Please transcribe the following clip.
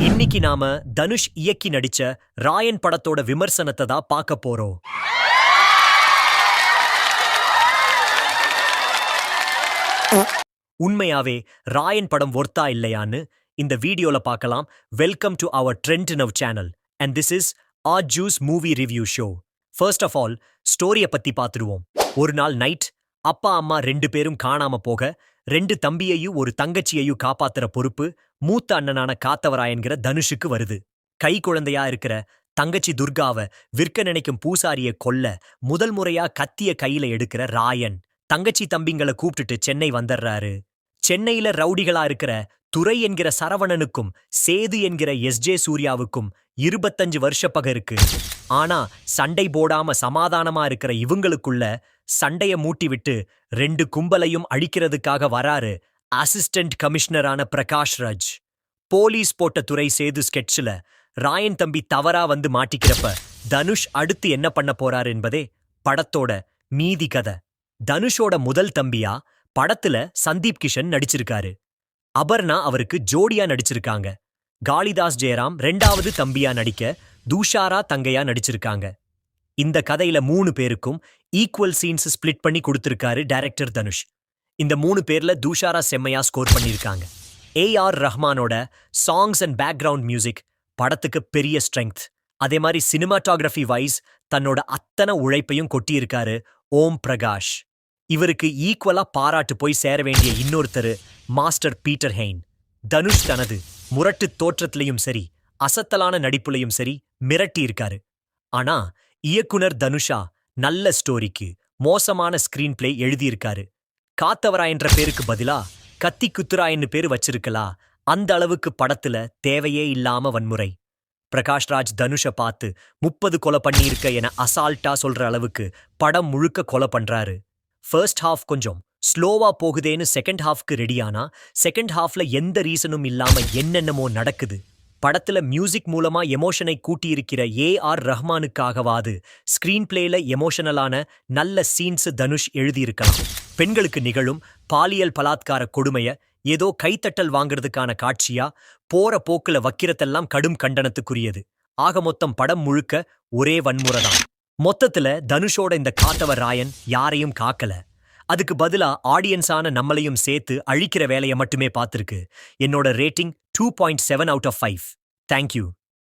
இன்னைக்கு நாம தனுஷ் இயக்கி நடிச்ச ராயன் படத்தோட விமர்சனத்தை தான் பார்க்க போறோம். உண்மையாவே ராயன் படம் ஒர்த்தா இல்லையான்னு இந்த வீடியோல பார்க்கலாம். Welcome to our trend now channel and this is juice movie review show. First of all ஸ்டோரிய பத்தி பார்த்துடுவோம். ஒரு நாள் நைட் அப்பா அம்மா 2 பேரும் காணாம போக 2 தம்பியையும் ஒரு தங்கச்சியையும் காப்பாத்துற பொறுப்பு மூத்த அண்ணனான காத்தவராயன்கிற தனுஷுக்கு வருது. கை குழந்தையா இருக்கிற தங்கச்சி துர்காவை விற்க நினைக்கும் பூசாரிய கொல்ல முதல் முறையா கத்திய கையில எடுக்கிற ராயன் தங்கச்சி தம்பிங்களை கூப்பிட்டுட்டு சென்னை வந்துடுறாரு. சென்னையில ரவுடிகளா இருக்கிற துரை என்கிற சரவணனுக்கும் சேது என்கிற எஸ்ஜே சூர்யாவுக்கும் 25 வருஷ பகை இருக்கு. ஆனா சண்டை போடாம சமாதானமா இருக்கிற இவங்களுக்குள்ள சண்டைய மூட்டி விட்டு 2 கும்பலையும் அழிக்கிறதுக்காக வராரு அசிஸ்டன்ட் கமிஷனரான பிரகாஷ் ராஜ். போலீஸ் போட்ட துரை சேது ஸ்கெட்ச்ல ராயன் தம்பி தவறா வந்து மாட்டிக்கிறப்ப தனுஷ் அடுத்து என்ன பண்ண போறாரு என்பதே படத்தோட மீதி கதை. தனுஷோட முதல் தம்பியா படத்துல சந்தீப் கிஷன் நடிச்சிருக்காரு. அபர்ணா அவருக்கு ஜோடியா நடிச்சிருக்காங்க. காளிதாஸ் ஜெயராம் 2வது தம்பியா நடிக்க தூஷாரா தங்கையா நடிச்சிருக்காங்க. இந்த கதையில 3 பேருக்கும் ஈக்குவல் சீன்ஸ் ஸ்பிளிட் பண்ணி கொடுத்திருக்காரு டைரக்டர் தனுஷ். இந்த 3 பேர்ல தூஷாரா செம்மையா ஸ்கோர் பண்ணியிருக்காங்க. ஏஆர் ரஹ்மானோட சாங்ஸ் அண்ட் பேக்ரவுண்ட் மியூசிக் படத்துக்கு பெரிய ஸ்ட்ரெங்த். அதே மாதிரி சினிமாட்டோகிராஃபி வைஸ் தன்னோட அத்தனை உழைப்பையும் கொட்டியிருக்காரு ஓம் பிரகாஷ். இவருக்கு ஈக்குவலா பாராட்டு போய் சேர வேண்டிய இன்னொருத்தரு மாஸ்டர் பீட்டர் ஹெயின். தனுஷ் தனது முரட்டு தோற்றத்திலையும் சரி அசத்தலான நடிப்புலையும் சரி மிரட்டி இருக்காரு. ஆனா இயக்குனர் தனுஷா நல்ல ஸ்டோரிக்கு மோசமான ஸ்கிரீன் பிளே எழுதியிருக்காரு. காத்தவராயன்ற பேருக்கு பதிலா கத்தி குத்துராயன்னு பேரு வச்சிருக்கலா. அந்த அளவுக்கு படத்துல தேவையே இல்லாம வன்முறை. பிரகாஷ் ராஜ் தனுஷை பார்த்து 30 கொலை பண்ணியிருக்க என அசால்ட்டா சொல்ற அளவுக்கு படம் முழுக்க கொலை பண்றாரு. ஃபர்ஸ்ட் ஹாஃப் கொஞ்சம் ஸ்லோவா போகுதேன்னு செகண்ட் ஹாஃப்க்கு ரெடியானா செகண்ட் ஹாஃப்ல எந்த ரீசனும் இல்லாம என்னென்னமோ நடக்குது. படத்துல மியூசிக் மூலமா எமோஷனை கூட்டியிருக்கிற ஏஆர் ரஹ்மானுக்காகவாது ஸ்கிரீன் பிளேல எமோஷனலான நல்ல சீன்ஸ் தனுஷ் எழுதியிருக்கலாம். பெண்களுக்கு நிகழும் பாலியல் பலாத்கார கொடுமைய ஏதோ கைத்தட்டல் வாங்கிறதுக்கான காட்சியா போற போக்குல வக்கிரத்தெல்லாம் கடும் கண்டனத்துக்குரியது. ஆக மொத்தம் படம் முழுக்க ஒரே வன்முறைதான். மொத்தத்துல தனுஷோட இந்த காத்தவர் ராயன் யாரையும் காக்கல. அதுக்கு பதிலா ஆடியன்ஸான நம்மளையும் சேர்த்து அழிக்கிற வேலையை மட்டுமே பார்த்திருக்கு. என்னோட ரேட்டிங் 2.7 out of 5. தேங்க்யூ.